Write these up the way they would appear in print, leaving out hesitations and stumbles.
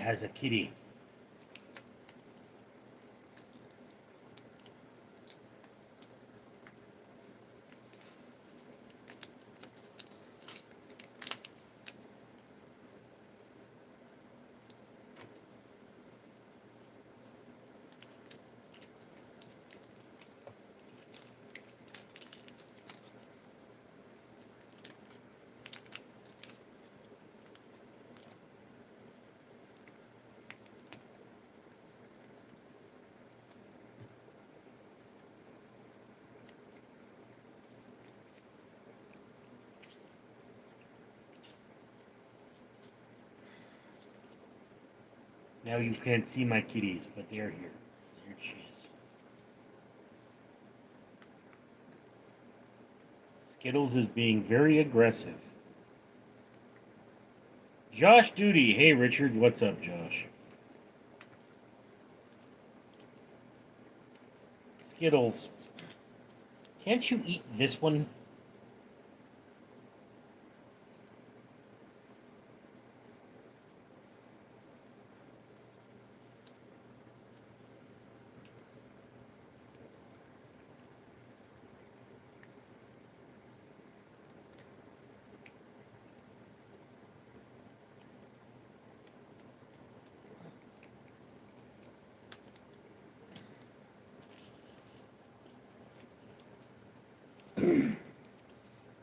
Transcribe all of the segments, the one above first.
has a kitty. Now you can't see my kitties, but they're here. Here she is. Skittles is being very aggressive. Josh Duty. Hey, Richard. What's up, Josh? Skittles. Can't you eat this one?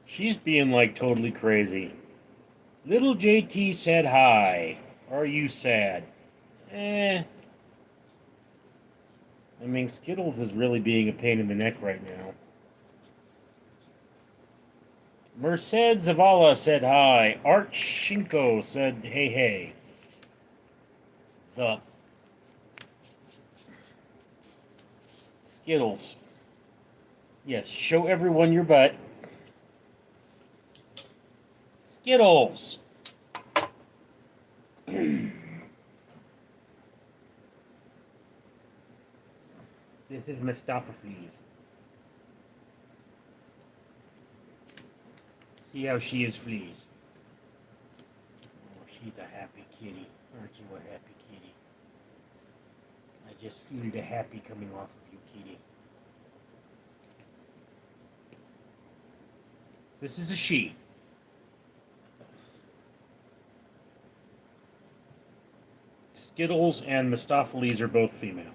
She's being like totally crazy. Little JT said hi. Are you sad? Eh. I mean, Skittles is really being a pain in the neck right now. Merced Zavala said hi. Art Shinko said hey hey. The Skittles. Yes, show everyone your butt. Skittles. This is Mephistophelies. See how she is, fleas. Oh, she's a happy kitty. Aren't you a happy kitty? I just feel the happy coming off of you, kitty. This is a she. Skittles and Mephistophelies are both female.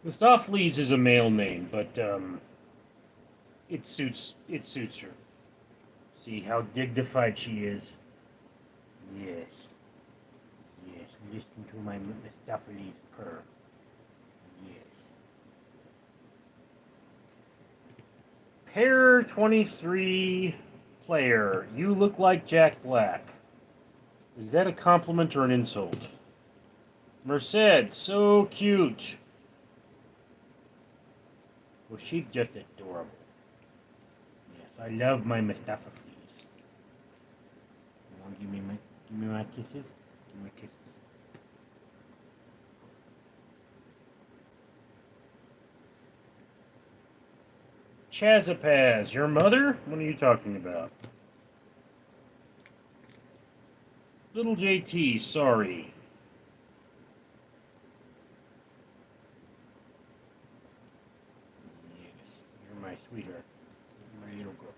Mephistophelies is a male name, but it suits her. See how dignified she is. Yes. Yes. Listen to my Mephistophelies purr. Yes. Pair 23 player. You look like Jack Black. Is that a compliment or an insult? Merced, so cute. Well, she's just adorable. Yes, I love my Mephistophelies. You want to give me my kisses? Give me my kisses. Chazapaz, your mother? What are you talking about? Little JT, sorry. Yes, you're my sweetheart. My little girl.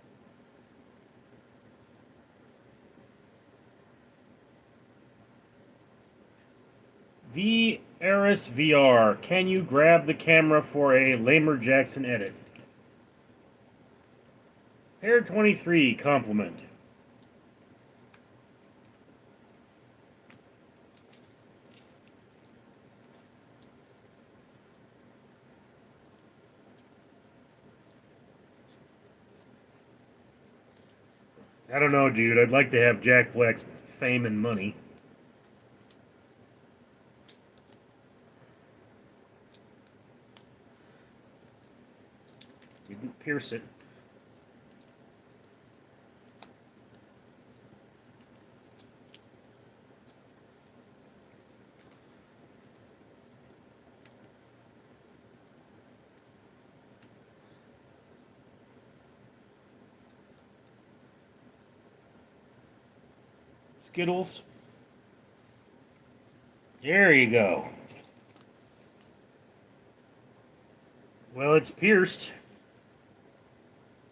V Eris VR, can you grab the camera for a Lamer Jackson edit? Pair 23, compliment. I don't know, dude. I'd like to have Jack Black's fame and money. Didn't pierce it. Skittles. There you go. Well, it's pierced.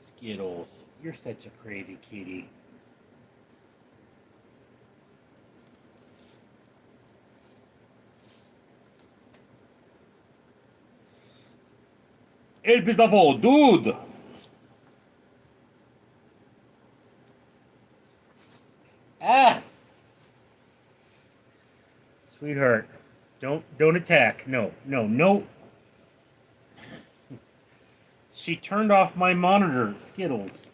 Skittles. You're such a crazy kitty. El pistafo, dude! Ah! Sweetheart, don't attack. No, no, no. She turned off my monitor, Skittles.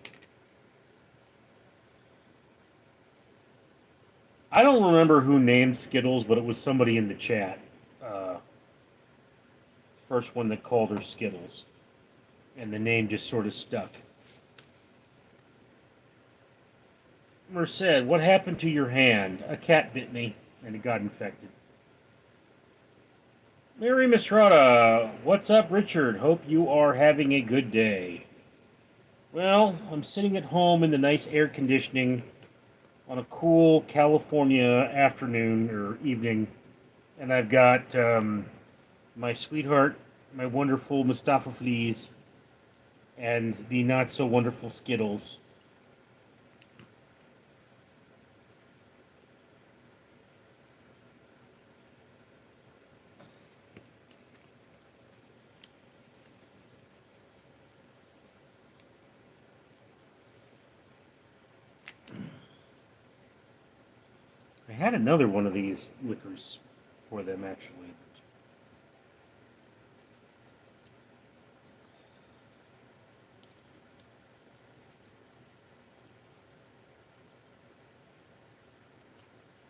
I don't remember who named Skittles, but it was somebody in the chat. First one that called her Skittles. And the name just sort of stuck. Merced, what happened to your hand? A cat bit me, and it got infected. Mary Mistrada, what's up, Richard? Hope you are having a good day. Well, I'm sitting at home in the nice air conditioning on a cool California afternoon or evening, and I've got my sweetheart, my wonderful Mustafa Fleas, and the not so wonderful Skittles. I had another one of these liquors for them, actually.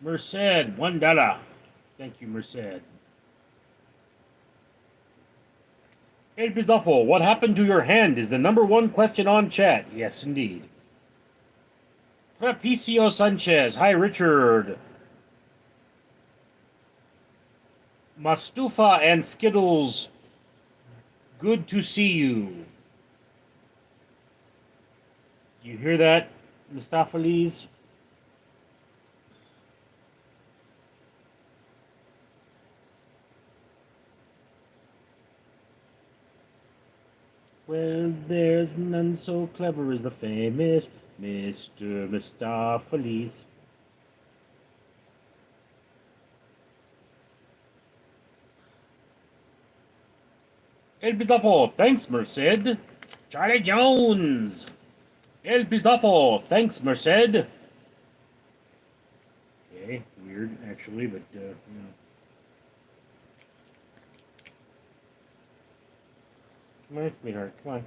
Merced, $1. Thank you, Merced. El Pizdolfo, what happened to your hand is the #1 question on chat. Yes, indeed. Trapicio Sanchez, hi, Richard. Mastufa and Skittles, good to see you. You hear that, Mustaphalis? Well, there's none so clever as the famous Mr. Mustaphalis. El Pistafo, thanks, Merced. Charlie Jones. El Pistafo, thanks, Merced. Okay, weird, actually, but, you know. Come on, sweetheart, come on.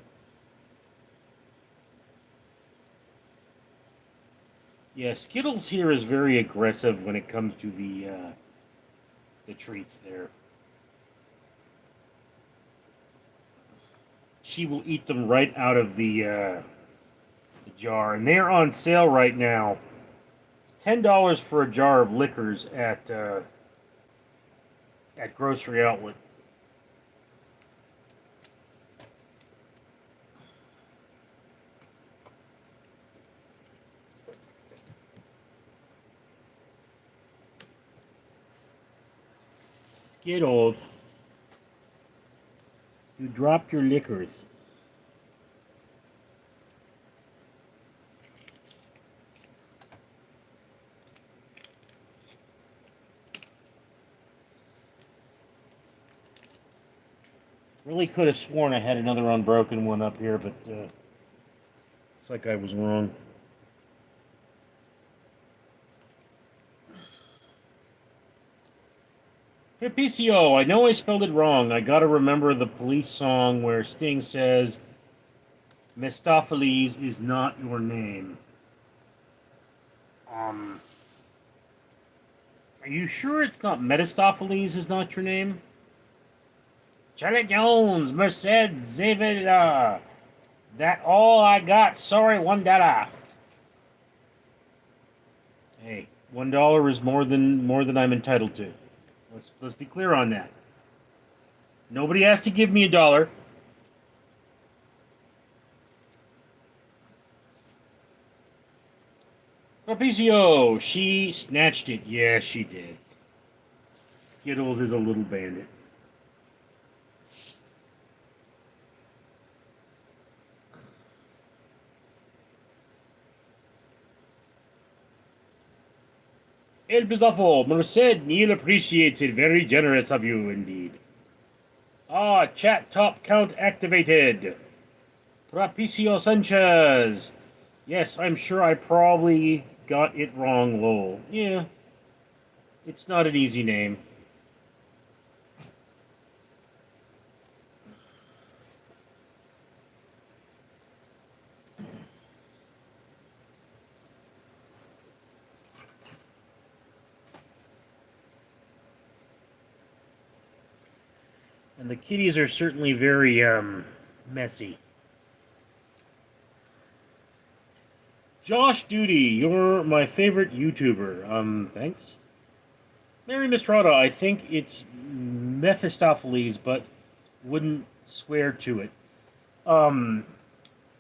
Yeah, Skittles here is very aggressive when it comes to the treats there. She will eat them right out of the jar, and they're on sale right now. It's $10 for a jar of liquors at Grocery Outlet. Skittles, you dropped your liquors. Really could have sworn I had another unbroken one up here, but it's like I was wrong. Hey, PCO, I know I spelled it wrong. I gotta remember the Police song where Sting says, Mistopheles is not your name. Are you sure it's not Metastopheles is not your name? Charlie Jones, Merced, Zavida. That all I got. Sorry, $1. Hey, $1 is more than I'm entitled to. Let's be clear on that. Nobody has to give me $1. Aparicio, she snatched it. Yeah, she did. Skittles is a little bandit. El Bizarro, Merced, Neil appreciates it. Very generous of you indeed. Ah, chat top count activated. Trapicio Sanchez. Yes, I'm sure I probably got it wrong, lol. Yeah, it's not an easy name. And the kitties are certainly very, messy. Josh Duty, you're my favorite YouTuber. Thanks. Mary Mistrada, I think it's Mephistopheles, but wouldn't swear to it.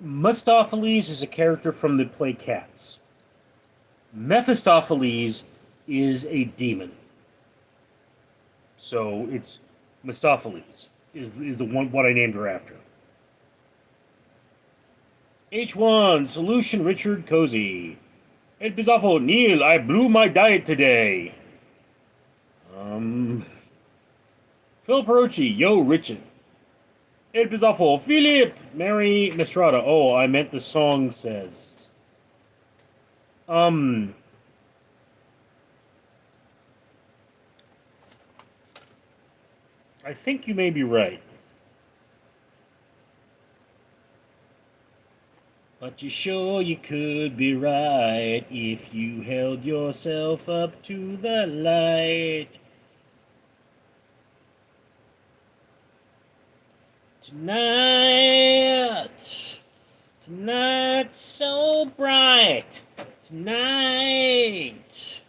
Mephistopheles is a character from the play Cats. Mephistopheles is a demon. So it's Mephistopheles is the one what I named her after. H1 Solution Richard Cozy. El Pizzafo Neil, I blew my diet today. Phil Perucci, yo Richard. El Pizzafo Philip Mary Mistrada. Oh, I meant the song says. I think you may be right. But you sure you could be right if you held yourself up to the light. Tonight, tonight so bright, tonight.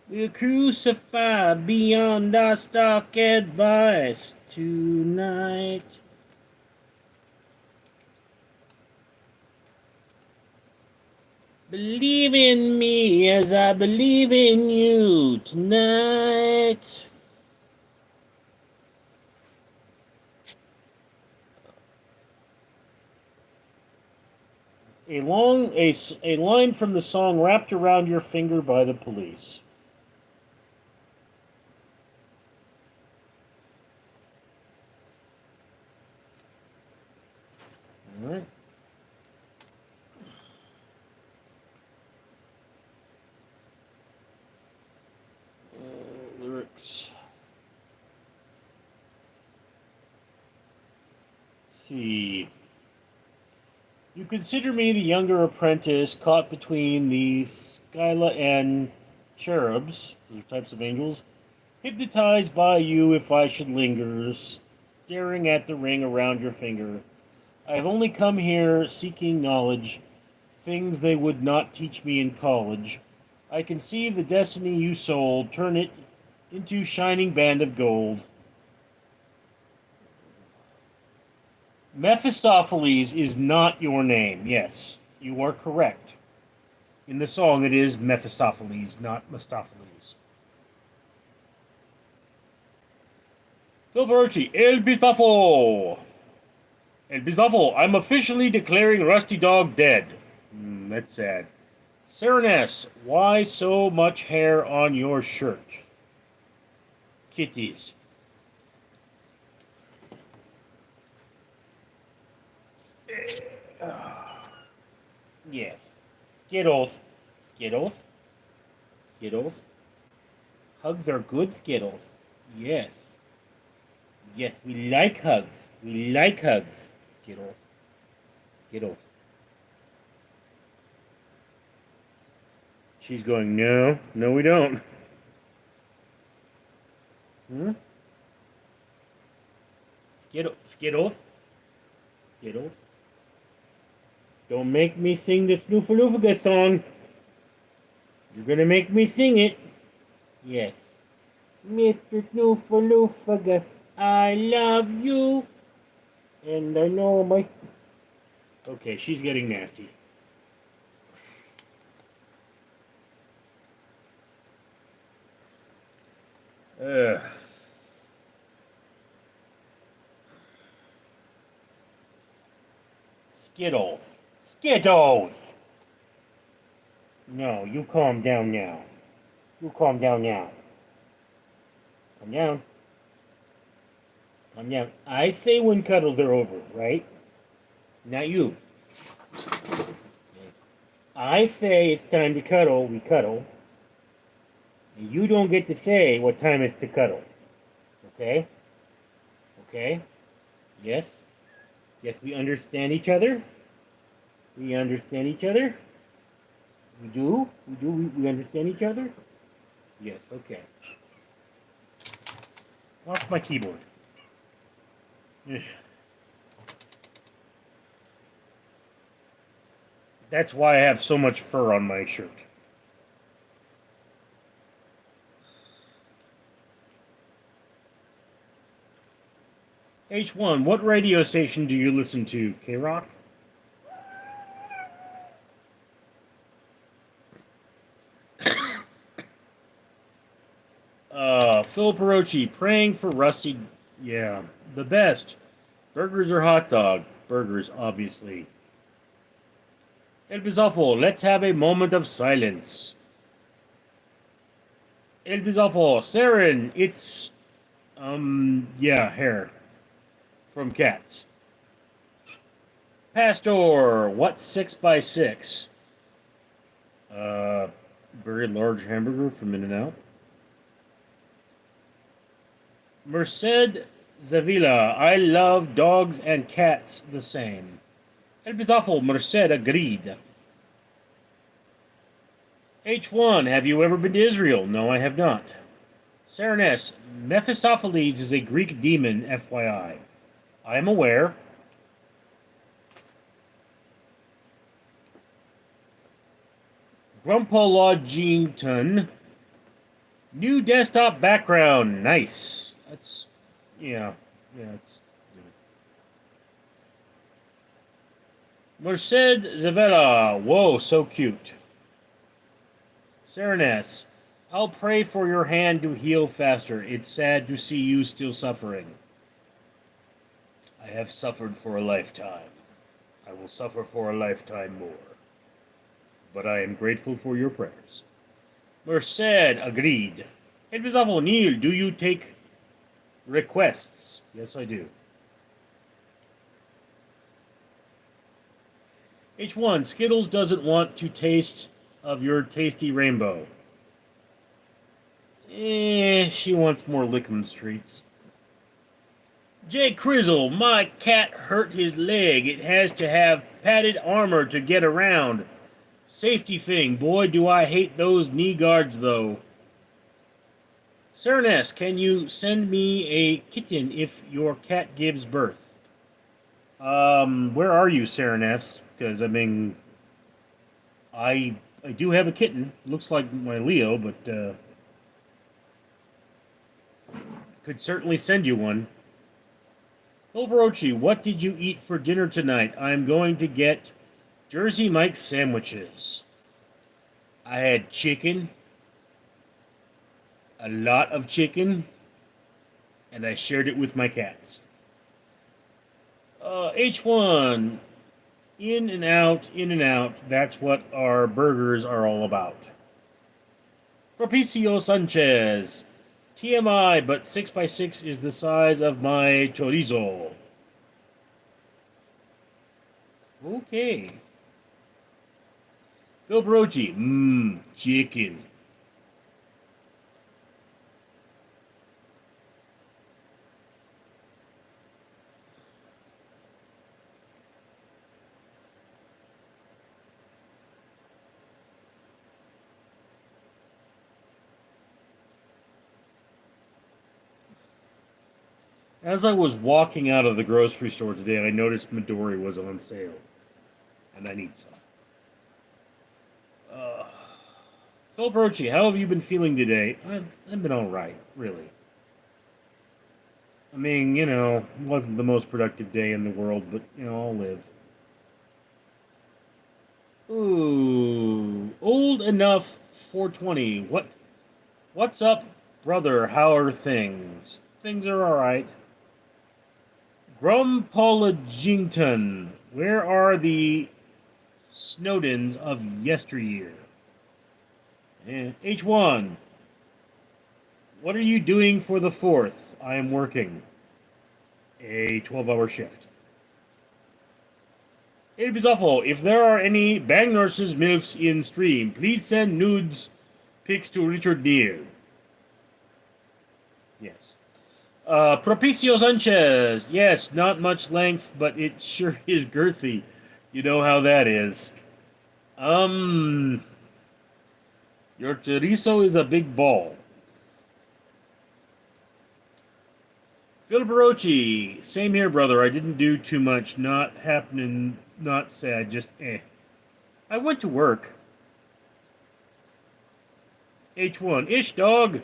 We'll crucify beyond our stock advice tonight. Believe in me as I believe in you tonight. A line from the song Wrapped Around Your Finger by the Police. All right. Lyrics. Let's see. You consider me the younger apprentice caught between the Scylla and cherubs, those are types of angels, hypnotized by you if I should linger, staring at the ring around your finger. I have only come here seeking knowledge, things they would not teach me in college. I can see the destiny you sold, turn it into shining band of gold. Mephistopheles is not your name. Yes, you are correct. In the song, it is Mephistopheles, not Mephistopheles. Phil Barucci, El Bistafo. El Bistafo, I'm officially declaring Rusty Dog dead. That's sad. Sereness, why so much hair on your shirt? Kitties. Yes. Skittles. Skittles. Skittles. Hugs are good, Skittles. Yes. Yes, we like hugs. We like hugs. Skittles. Skittles. She's going, no. No, we don't. Skittles. Skittles. Skittles. Don't make me sing the Snoofaloofaga song. You're gonna make me sing it. Yes. Mr. Snoofaloofagus, I love you. And I know my... Okay, she's getting nasty. Ugh. Skittles. Skittles! No, you calm down now. You calm down now. Calm down. Calm down. I say when cuddles are over, right? Not you. I say it's time to cuddle, we cuddle. And you don't get to say what time it's to cuddle. Okay? Okay? Yes? Yes, we understand each other? We understand each other? We do? We do? We understand each other? Yes, okay. Off my keyboard. That's why I have so much fur on my shirt. H1, what radio station do you listen to? K-Rock? Phil Perochi, praying for Rusty. Yeah, the best. Burgers or hot dog? Burgers, obviously. El Bizafo, let's have a moment of silence. El Bizafo, Saren, it's, yeah, hair. From cats. Pastor, what's 6x6? Very large hamburger from In-N-Out. Merced Zavila, I love dogs and cats the same. El Bizafo, Merced agreed. H1, have you ever been to Israel? No, I have not. Serenes, Mephistopheles is a Greek demon, FYI. I am aware. Grandpa Lodgington. New desktop background. Nice. That's, yeah. Yeah, it's Merced Zavella. Whoa, so cute. Serenes. I'll pray for your hand to heal faster. It's sad to see you still suffering. I have suffered for a lifetime. I will suffer for a lifetime more. But I am grateful for your prayers. Merced agreed. El Bizarro Neal, do you take requests? Yes, I do. H1, Skittles doesn't want to taste of your tasty rainbow. She wants more Lickman's treats. Jay Crizzle, my cat hurt his leg. It has to have padded armor to get around. Safety thing. Boy, do I hate those knee guards, though. Serenes, can you send me a kitten if your cat gives birth? Where are you, Serenes? Because, I mean, I do have a kitten. Looks like my Leo, but, could certainly send you one. Olborochi, what did you eat for dinner tonight? I'm going to get Jersey Mike's sandwiches. I had chicken, a lot of chicken, and I shared it with my cats. H1, in and out, in and out. That's what our burgers are all about. Propicio Sanchez. TMI, but 6x6 is the size of my chorizo. Okay. Phil Brochi, chicken. As I was walking out of the grocery store today, I noticed Midori was on sale. And I need some. Phil Brochi, how have you been feeling today? I've been alright, really. I mean, you know, it wasn't the most productive day in the world, but, you know, I'll live. Ooh, old enough 420. What's up, Brother, how are things? Things are alright. Grumpolagington, where are the Snowdens of yesteryear? And H1, what are you doing for the 4th? I am working a 12-hour shift. It is awful. If there are any bang nurses MILFs in stream, please send nudes pics to Richard Neal. Yes. Propicio Sanchez. Yes, not much length, but it sure is girthy. You know how that is. Your chorizo is a big ball. Phil Barocci. Same here, brother. I didn't do too much. Not happening. Not sad. Just I went to work. H1. Ish, dog.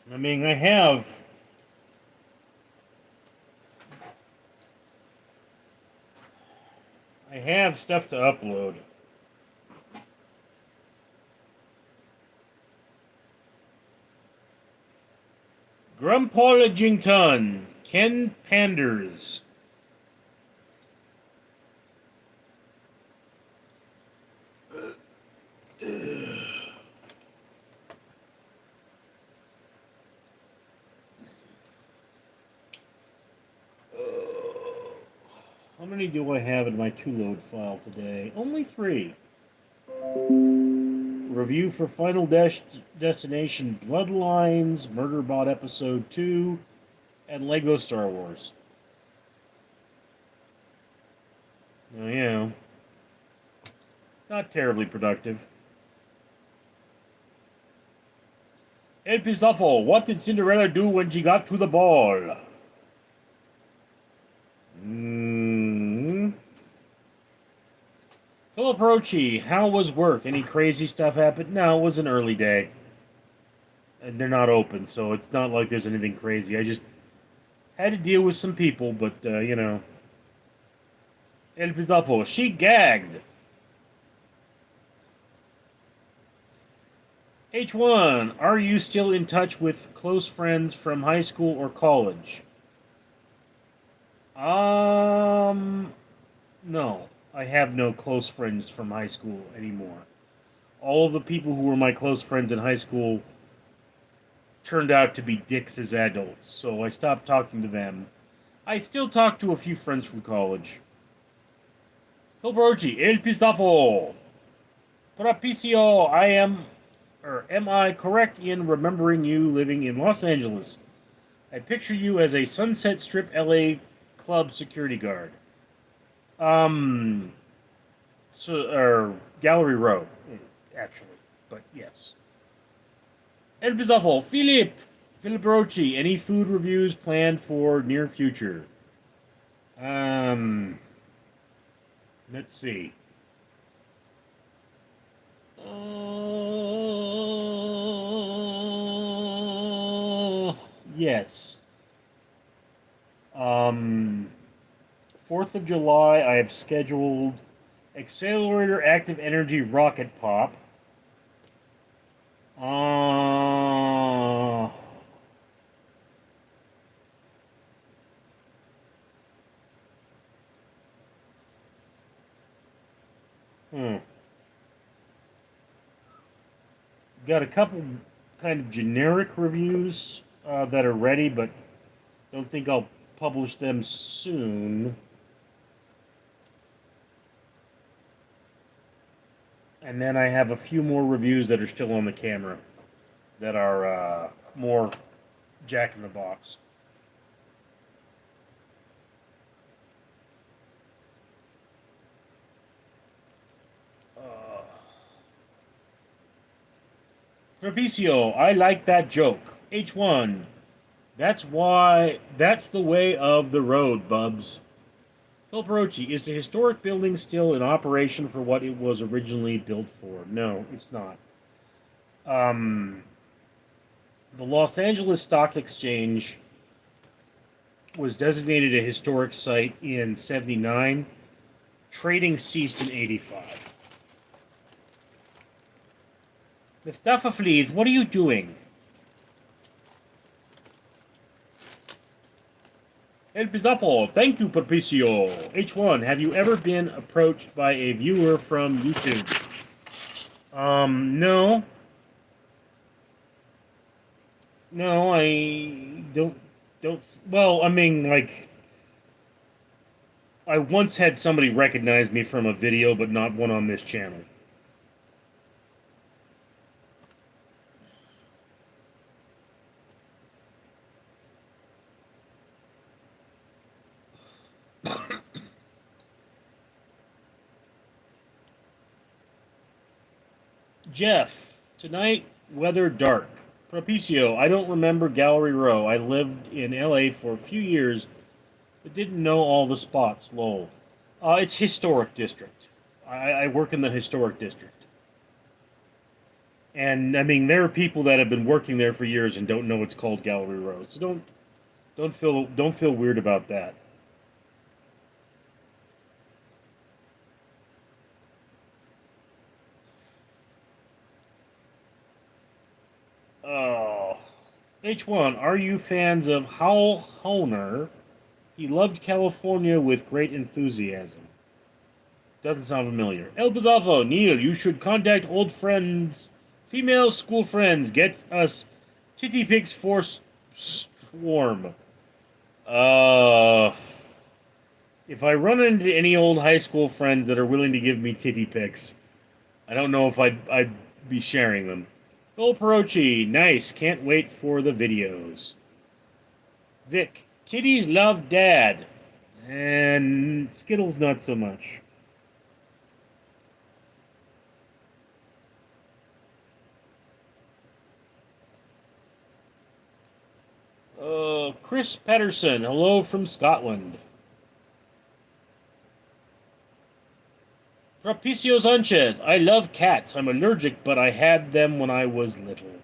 I mean, I have stuff to upload. Grumpolagington, Ken Panders. How many do I have in my to-load file today? Only 3. Review for Final Destination Bloodlines, Murderbot Episode 2, and Lego Star Wars. Oh, yeah. Not terribly productive. El Pistofo, what did Cinderella do when she got to the ball? Philip Rochi, how was work? Any crazy stuff happen? No, it was an early day. And they're not open, so it's not like there's anything crazy. I just had to deal with some people, but, you know. El Pistofo, she gagged. H1, are you still in touch with close friends from high school or college? No. I have no close friends from high school anymore. All of the people who were my close friends in high school turned out to be dicks as adults, so I stopped talking to them. I still talk to a few friends from college. Phil Brochi, El Pistafo. Propicio, am I correct in remembering you living in Los Angeles? I picture you as a Sunset Strip LA club security guard. Gallery Row, actually, but yes. El Bizarro, Philip Rochi, any food reviews planned for near future? Let's see. Yes. 4th of July, I have scheduled Accelerator Active Energy Rocket Pop. Got a couple kind of generic reviews that are ready, but don't think I'll publish them soon. And then I have a few more reviews that are still on the camera that are more Jack in the Box. Trapecio, I like that joke. H1, that's the way of the road, Bubs. Philip Rochi, is the historic building still in operation for what it was originally built for? No, it's not. The Los Angeles Stock Exchange was designated a historic site in 79. Trading ceased in 85. Mustafa Fleeth, what are you doing? El Pizzafo, thank you, Patricio. H1, have you ever been approached by a viewer from YouTube? No. No, I don't well, I mean, like, I once had somebody recognize me from a video, but not one on this channel. Jeff, tonight, weather dark. Propicio, I don't remember Gallery Row. I lived in LA for a few years, but didn't know all the spots. Lol. It's historic district. I work in the historic district. And I mean, there are people that have been working there for years and don't know it's called Gallery Row. So don't feel weird about that. Oh, H1, are you fans of Hal Honer? He loved California with great enthusiasm. Doesn't sound familiar. El Badavo, Neal, you should contact old friends, female school friends. Get us titty pics for swarm. Uh, if I run into any old high school friends that are willing to give me titty pics, I don't know if I'd be sharing them. Phil Perochi, nice. Can't wait for the videos. Vic, kitties love dad. And Skittles not so much. Chris Patterson, hello from Scotland. Trapicio Sanchez, I love cats. I'm allergic, but I had them when I was little.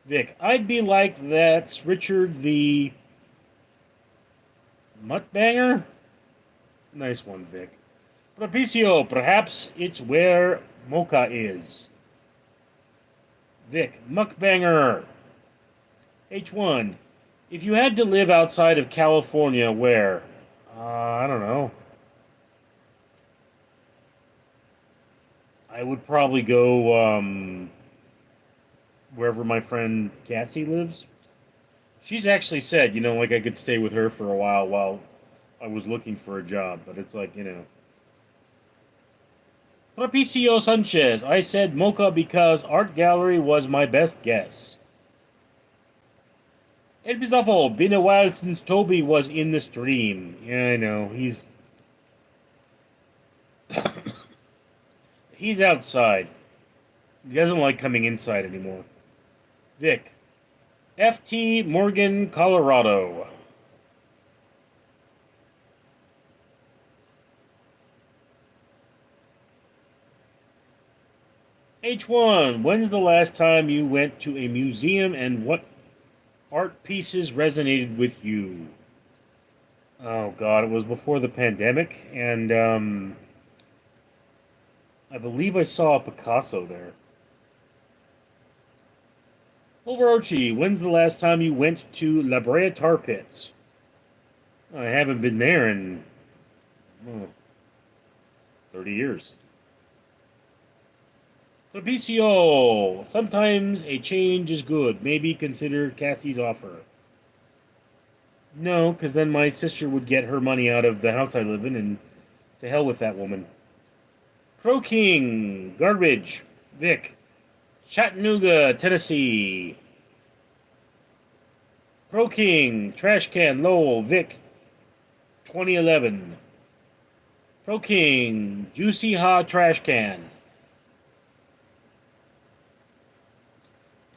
Vic, I'd be like that's Richard the Muttbanger? Nice one, Vic. Trapicio, perhaps it's where Mocha is. Vic, Muckbanger. H1, if you had to live outside of California, where? I don't know. I would probably go wherever my friend Cassie lives. She's actually said, like I could stay with her for a while I was looking for a job, but it's like, Trapicio Sanchez, I said Mocha because art gallery was my best guess. El Bizarro, been a while since Toby was in the stream. Yeah, I know. He's outside. He doesn't like coming inside anymore. Vic. FT Morgan, Colorado. H1, when's the last time you went to a museum and what art pieces resonated with you? Oh, God, it was before the pandemic, and I believe I saw a Picasso there. Fulverochi, when's the last time you went to La Brea Tar Pits? I haven't been there in 30 years. Fabricio, sometimes a change is good. Maybe consider Cassie's offer. No, because then my sister would get her money out of the house I live in, and to hell with that woman. Pro King, Garbage, Vic, Chattanooga, Tennessee. Pro King, Trash Can, Lowell, Vic, 2011. Pro King, Juicy Ha Trash Can.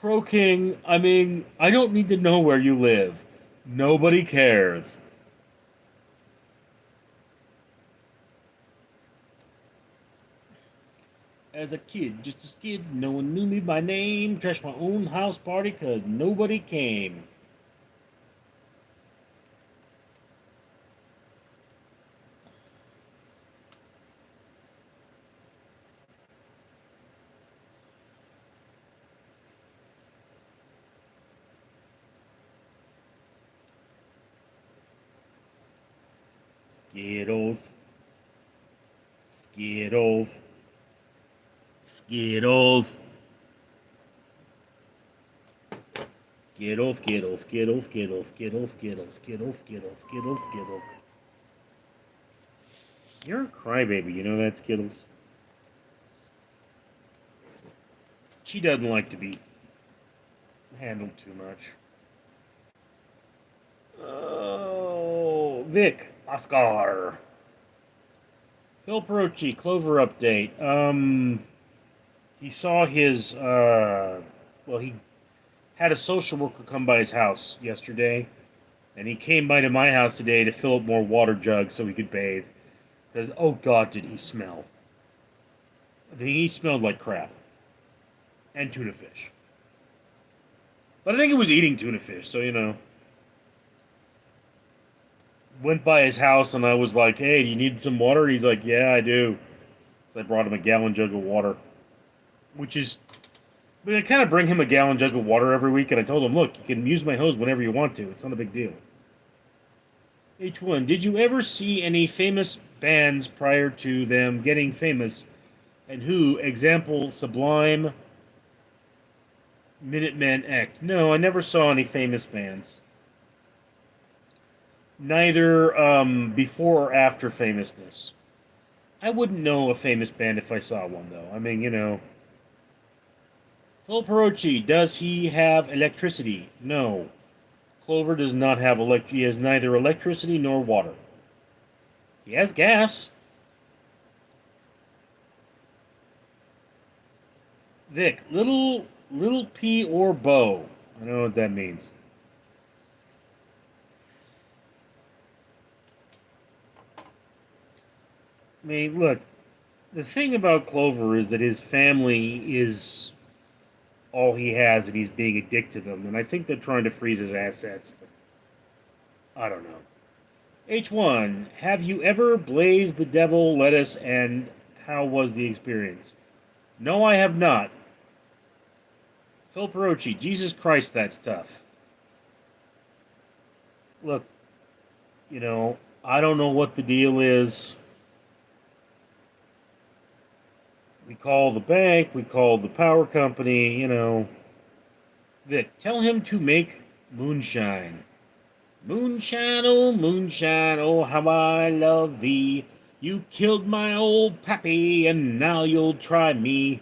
Pro King, I mean, I don't need to know where you live. Nobody cares. As a kid, just a kid, no one knew me by name. Trashed my own house party because nobody came. Skittles. Skittles. Skittles. Skittles, Skittles, Skittles, Skittles, Skittles, Skittles, Skittles, Skittles, Skittles, Skittles. You're a crybaby, you know that, Skittles? She doesn't like to be handled too much. Oh, Vic, Oscar. Phil Perochi, Clover update. He saw his, he had a social worker come by his house yesterday, and he came by to my house today to fill up more water jugs so he could bathe. Because, oh God, did he smell. I mean, he smelled like crap. And tuna fish. But I think he was eating tuna fish, so, you know. Went by his house, and I was like, hey, do you need some water? He's like, yeah, I do. So I brought him a gallon jug of water. Which is... I mean, I kind of bring him a gallon jug of water every week, and I told him, look, you can use my hose whenever you want to. It's not a big deal. H1, did you ever see any famous bands prior to them getting famous? And who? Example, Sublime, Minutemen Act. No, I never saw any famous bands. Neither before or after famousness. I wouldn't know a famous band if I saw one, though. I mean, you know. Phil Perochi, does he have electricity? No. Clover does not have he has neither electricity nor water. He has gas. Vic, little P or bow. I don't know what that means. I mean, look, the thing about Clover is that his family is all he has, and he's being a dick to them. And I think they're trying to freeze his assets. But I don't know. H1, have you ever blazed the devil lettuce, and how was the experience? No, I have not. Phil Perochi, Jesus Christ, that's tough. Look, you know, I don't know what the deal is. We call the bank, we call the power company, you know. Vic, tell him to make moonshine. Moonshine, oh, how I love thee. You killed my old pappy, and now you'll try me.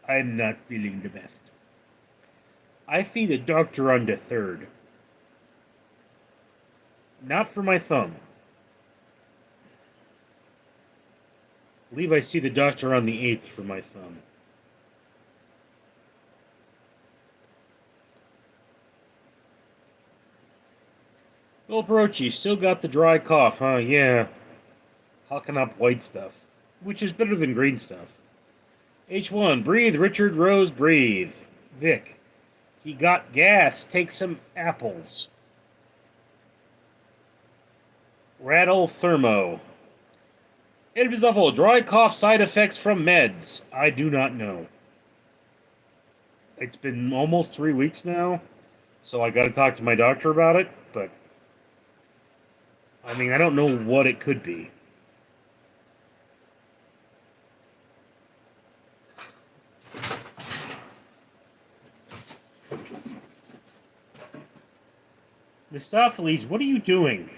I'm not feeling the best. I see the doctor on the 3rd. Not for my thumb. I believe I see the doctor on the 8th for my thumb. Bill Brochi, still got the dry cough, huh? Yeah. Hawking up white stuff. Which is better than green stuff. H1, breathe, Richard Rose, breathe. Vic, he got gas, take some apples. Rattle Thermo. It is awful. Dry cough side effects from meds. I do not know. It's been almost 3 weeks now, so I gotta talk to my doctor about it, but I mean, I don't know what it could be. Mistopheles, what are you doing?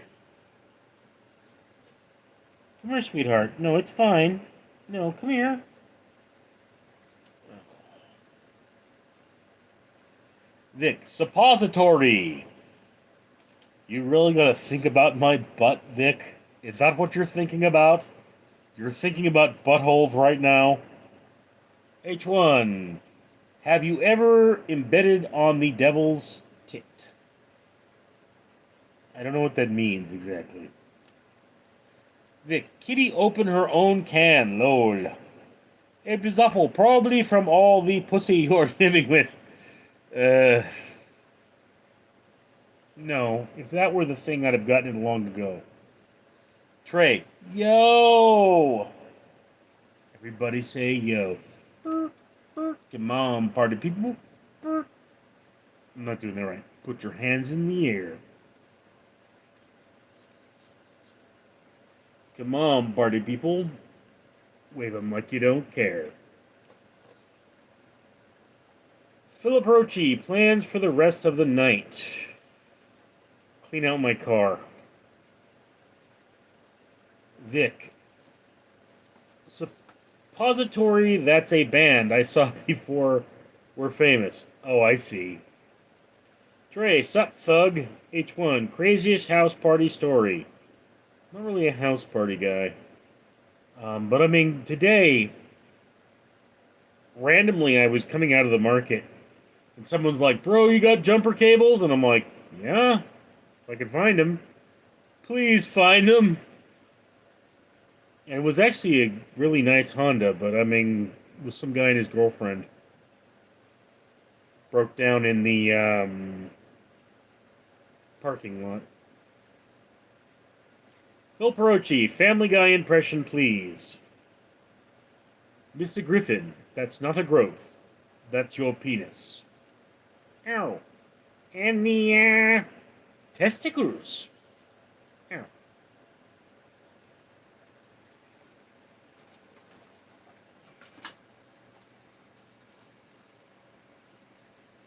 Come here, sweetheart. No, it's fine. No, come here. Vic, suppository. You really gotta think about my butt, Vic? Is that what you're thinking about? You're thinking about buttholes right now? H1, have you ever embedded on the devil's tit? I don't know what that means exactly. Vic, Kitty opened her own can, lol. It is awful, probably from all the pussy you're living with. No. If that were the thing, I'd have gotten it long ago. Trey, yo! Everybody say yo. Come on, party people. I'm not doing that right. Put your hands in the air. Come on, party people. Wave them like you don't care. Philip Roche, plans for the rest of the night. Clean out my car. Vic. Suppository, that's a band I saw before we're famous. Oh, I see. Trey, sup, thug? H1, craziest house party story. Not really a house party guy. But I mean, today, randomly, I was coming out of the market, and someone's like, bro, you got jumper cables? And I'm like, yeah, if I could find them. Please find them. And it was actually a really nice Honda, but I mean, it was some guy and his girlfriend. Broke down in the parking lot. Phil Perochi, Family Guy impression, please. Mr. Griffin, that's not a growth. That's your penis. Ow. And the, testicles. Ow.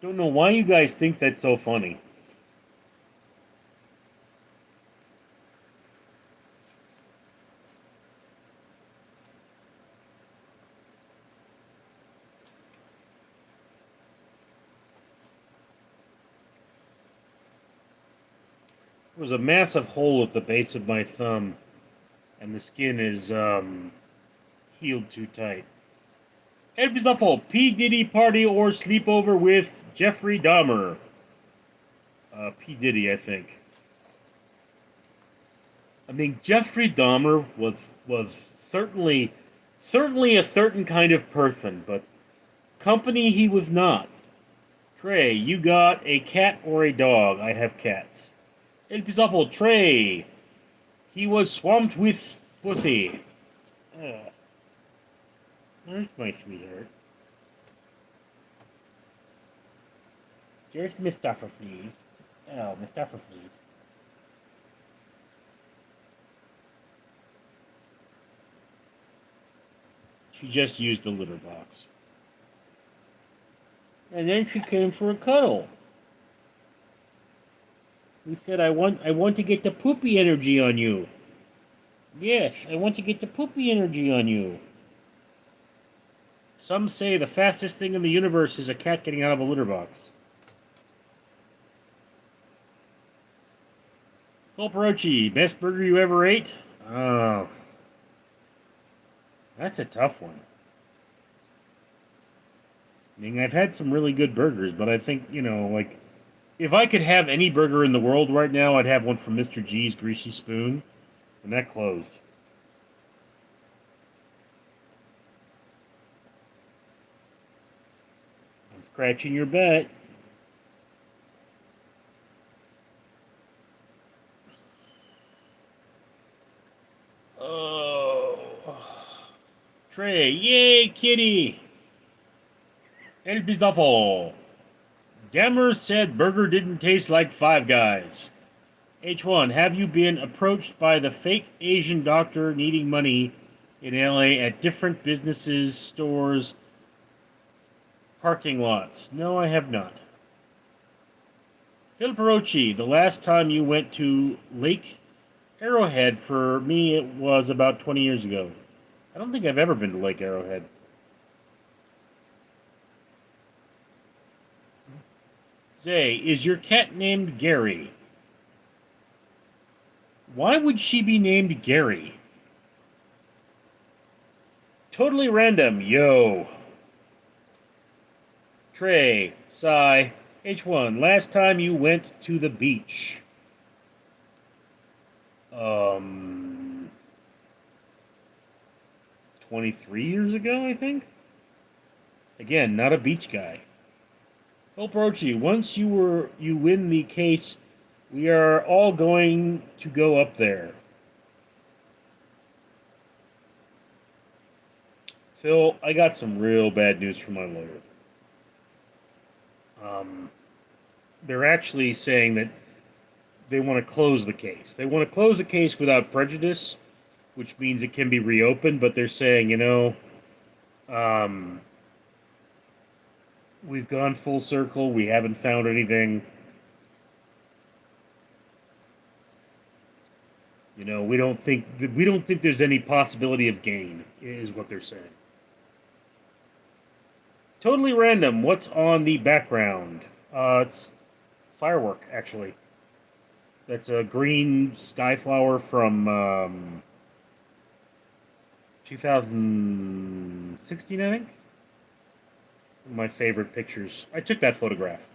Don't know why you guys think that's so funny. There was a massive hole at the base of my thumb, and the skin is healed too tight. Episode P. Diddy party or sleepover with Jeffrey Dahmer. P. Diddy, I think. I mean, Jeffrey Dahmer was certainly a certain kind of person, but company he was not. Trey, you got a cat or a dog? I have cats. El Pisafo, Trey. He was swamped with pussy. There's my sweetheart. There's Mustafa, please. Oh, Mustafa, please. She just used the litter box. And then she came for a cuddle. We said, I want to get the poopy energy on you. Yes, I want to get the poopy energy on you. Some say the fastest thing in the universe is a cat getting out of a litter box. Phil Perochi, best burger you ever ate? Oh. That's a tough one. I mean, I've had some really good burgers, but I think, like, if I could have any burger in the world right now, I'd have one from Mr. G's Greasy Spoon, and that closed. I'm scratching your butt. Oh. Trey, yay, kitty! El Bizdafo. Gammer said burger didn't taste like Five Guys. H1, have you been approached by the fake Asian doctor needing money in LA at different businesses, stores, parking lots? No, I have not. Phil Perochi, the last time you went to Lake Arrowhead, for me it was about 20 years ago. I don't think I've ever been to Lake Arrowhead. Zay, is your cat named Gary? Why would she be named Gary? Totally random, yo. Trey, Sigh, H1, last time you went to the beach. 23 years ago, I think? Again, not a beach guy. Phil Perochi, once you win the case, we are all going to go up there. Phil, I got some real bad news from my lawyer. Um, they're actually saying that they want to close the case. They want to close the case without prejudice, which means it can be reopened. But they're saying, um, we've gone full circle. We haven't found anything. We don't think there's any possibility of gain. Is what they're saying. Totally random. What's on the background? It's firework, actually. That's a green skyflower from 2016, I think. One of my favorite pictures. I took that photograph.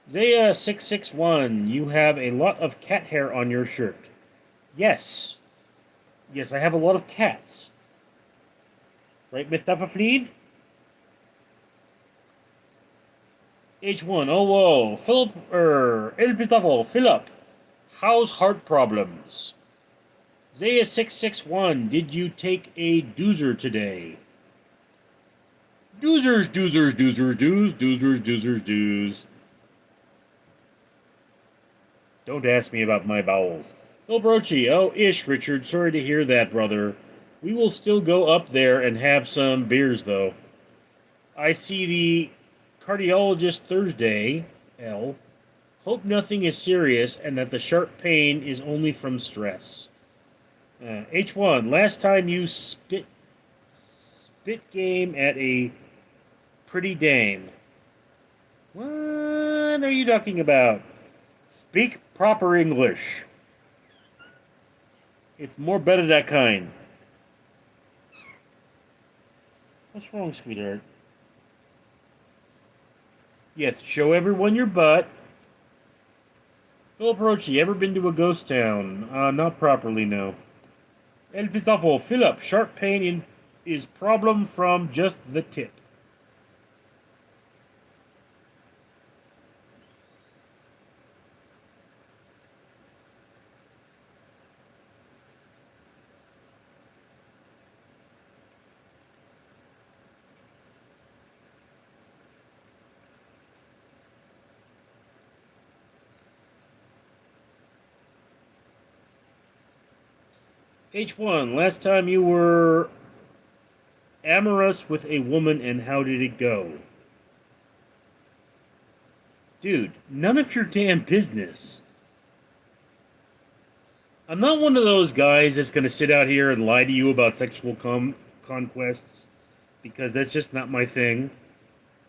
Zaya661, you have a lot of cat hair on your shirt. Yes. Yes, I have a lot of cats. Right, Mustafa Fleeve? H1, oh whoa. El Pistafo, Philip. How's heart problems? Zaya661, did you take a doozer today? Doozers, doozers, doozers, doos. Don't ask me about my bowels. Phil Brochi, oh, Richard. Sorry to hear that, brother. We will still go up there and have some beers, though. I see the cardiologist Thursday, L. Hope nothing is serious and that the sharp pain is only from stress. H1, last time you spit game at a pretty dame. What are you talking about? Speak proper English. It's more better that kind. What's wrong, sweetheart? Yes, show everyone your butt. Philip Rochi, ever been to a ghost town? Not properly, no. El Pistafo, Philip, sharp pain is problem from just the tip. H1, last time you were amorous with a woman and how did it go? Dude, none of your damn business. I'm not one of those guys that's going to sit out here and lie to you about sexual conquests because that's just not my thing.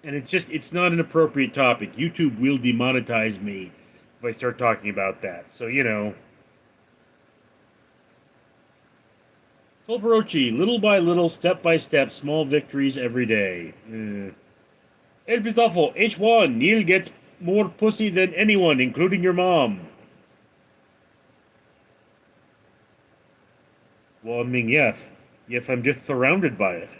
And it's not an appropriate topic. YouTube will demonetize me if I start talking about that. So, Phil Barochi, little by little, step by step, small victories every day. El Pistafo, H1, Neil gets more pussy than anyone, including your mom. Well, I mean, yes. Yes, I'm just surrounded by it.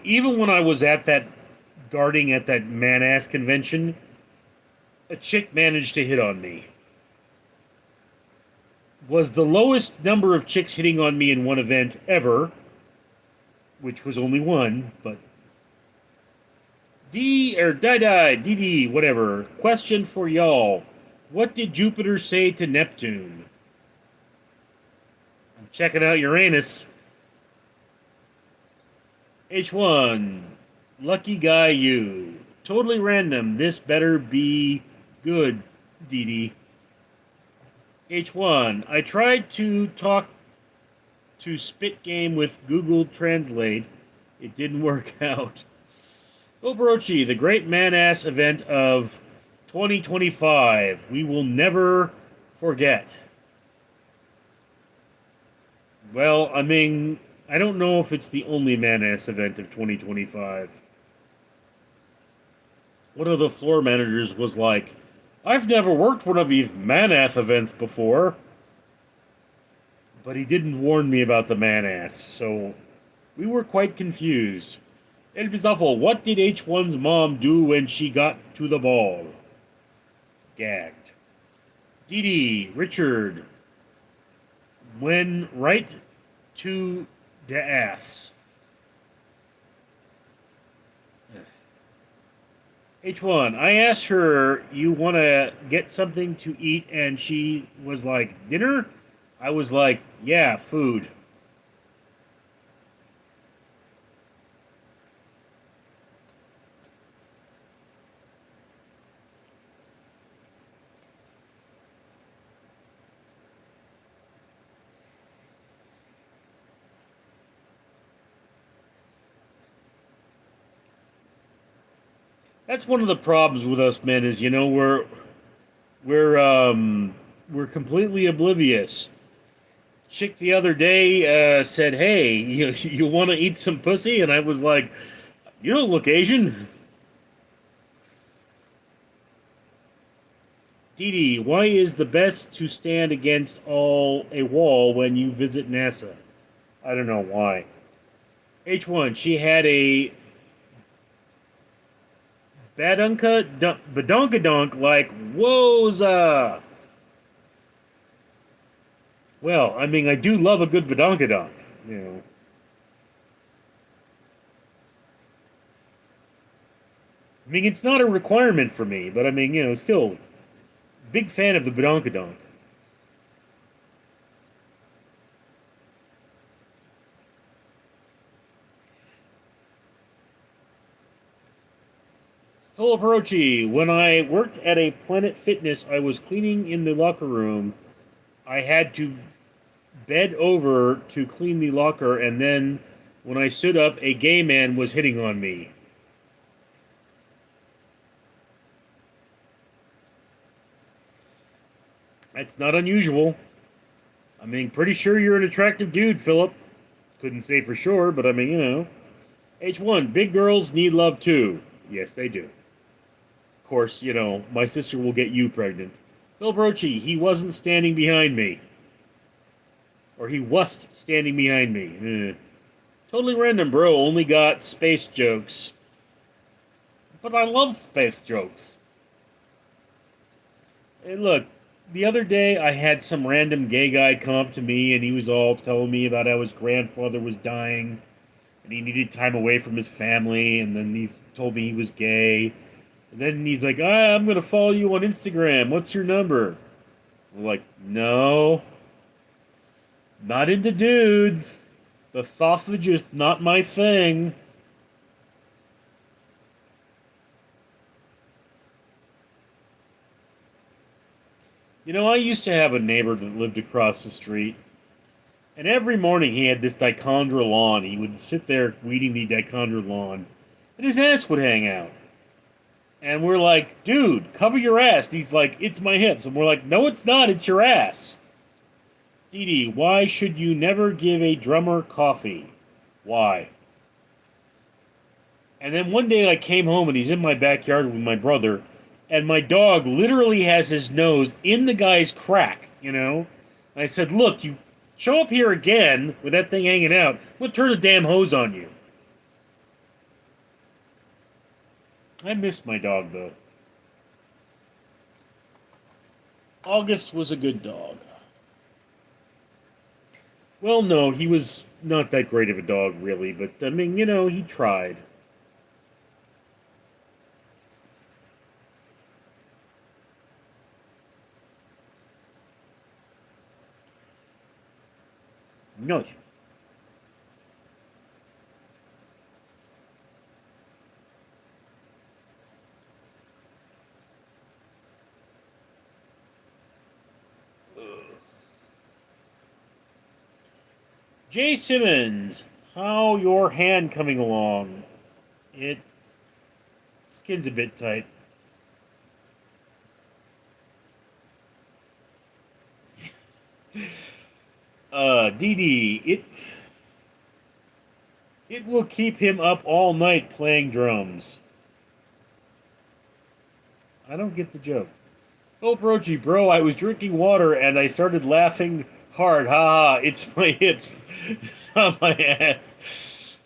Even when I was guarding at that man-ass convention, a chick managed to hit on me. Was the lowest number of chicks hitting on me in one event ever, which was only one, but DD, whatever. Question for y'all. What did Jupiter say to Neptune? I'm checking out Uranus. H1. Lucky guy you. Totally random. This better be good, DD. H1. I tried to talk to Spit Game with Google Translate. It didn't work out. Obrochi, the great man-ass event of 2025. We will never forget. Well, I mean, I don't know if it's the only man-ass event of 2025. One of the floor managers was like, I've never worked one of these man-ass events before. But he didn't warn me about the man-ass, so we were quite confused. El Pistafo, what did H1's mom do when she got to the ball? Gagged. Dee Dee, Richard, when right to the ass. H1, I asked her, you want to get something to eat? And she was like, dinner? I was like, yeah, food. That's one of the problems with us men is, we're we're completely oblivious. Chick the other day said, "Hey, you want to eat some pussy?" And I was like, "You don't look Asian." Dee Dee, why is the best to stand against all a wall when you visit NASA? I don't know why. H1, she had a badonkadonk like woza. Well, I mean, I do love a good badonkadonk, you know. I mean, it's not a requirement for me, but I mean, still, big fan of the badonkadonk. Philip Rochi, when I worked at a Planet Fitness, I was cleaning in the locker room. I had to bed over to clean the locker, and then when I stood up, a gay man was hitting on me. That's not unusual. I mean, pretty sure you're an attractive dude, Philip. Couldn't say for sure, but I mean, H1, big girls need love too. Yes, they do. Of course, my sister will get you pregnant. Phil Brochi, he wasn't standing behind me. Or he was standing behind me. Totally random, bro. Only got space jokes. But I love space jokes. Hey, look, the other day I had some random gay guy come up to me and he was all telling me about how his grandfather was dying and he needed time away from his family, and then he told me he was gay. And then he's like, I'm going to follow you on Instagram. What's your number? We're like, no. Not into dudes. The sausage is not my thing. I used to have a neighbor that lived across the street. And every morning he had this dichondra lawn. He would sit there weeding the dichondra lawn. And his ass would hang out. And we're like, dude, cover your ass. And he's like, it's my hips. And we're like, no, it's not. It's your ass. Dee Dee, why should you never give a drummer coffee? Why? And then one day I came home and he's in my backyard with my brother. And my dog literally has his nose in the guy's crack, And I said, look, you show up here again with that thing hanging out, we'll turn the damn hose on you. I miss my dog, though. August was a good dog. Well, no, he was not that great of a dog, really, but, I mean, he tried. No. Jay Simmons, how your hand coming along? It skin's a bit tight. Dee Dee, it will keep him up all night playing drums. I don't get the joke. Oh, Brochi, bro, I was drinking water and I started laughing hard. Ha ha, it's my hips, not my ass.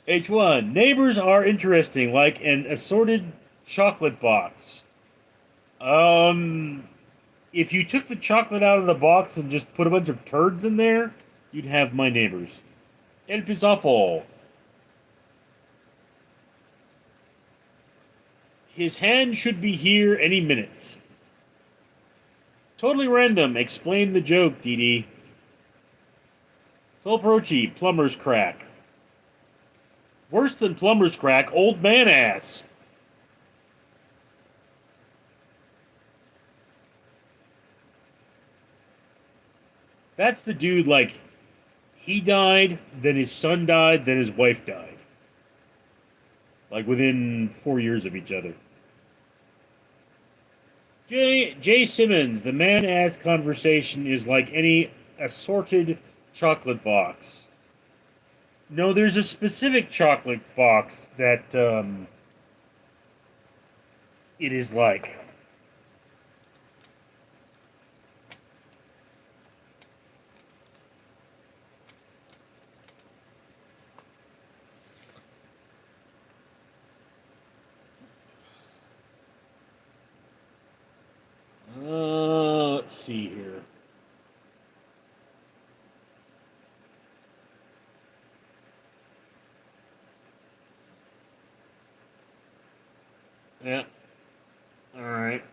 H1. Neighbors are interesting, like an assorted chocolate box. Um, if you took the chocolate out of the box and just put a bunch of turds in there, you'd have my neighbors. El Pizafo. His hand should be here any minute. Totally random. Explain the joke, Dee Dee. Phil Prochi, plumber's crack. Worse than plumber's crack, old man ass. That's the dude, like, he died, then his son died, then his wife died. Like, within 4 years of each other. Jay Simmons, the man ass conversation is like any assorted chocolate box. No, there's a specific chocolate box that it is like. Let's see here. Yeah. All right.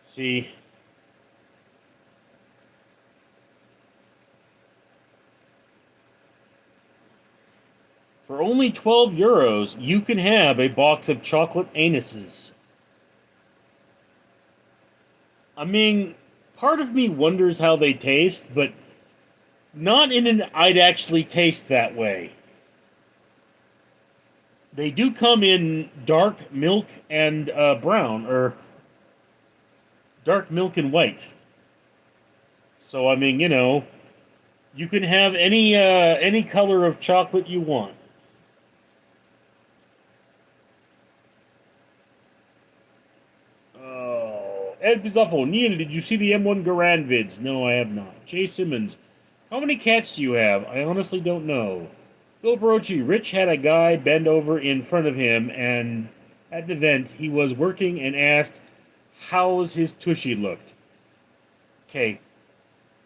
See. For only 12 euros, you can have a box of chocolate anuses. I mean, part of me wonders how they taste, but not in an I'd actually taste that way. They do come in dark milk and brown, or dark milk and white. So I mean, you can have any color of chocolate you want. Oh, Ed Bizzuffle, Neil, did you see the M1 Garand vids? No, I have not. Jay Simmons, how many cats do you have? I honestly don't know. Bill Brochi, Rich had a guy bend over in front of him, and at an event, he was working and asked how's his tushy looked. Okay,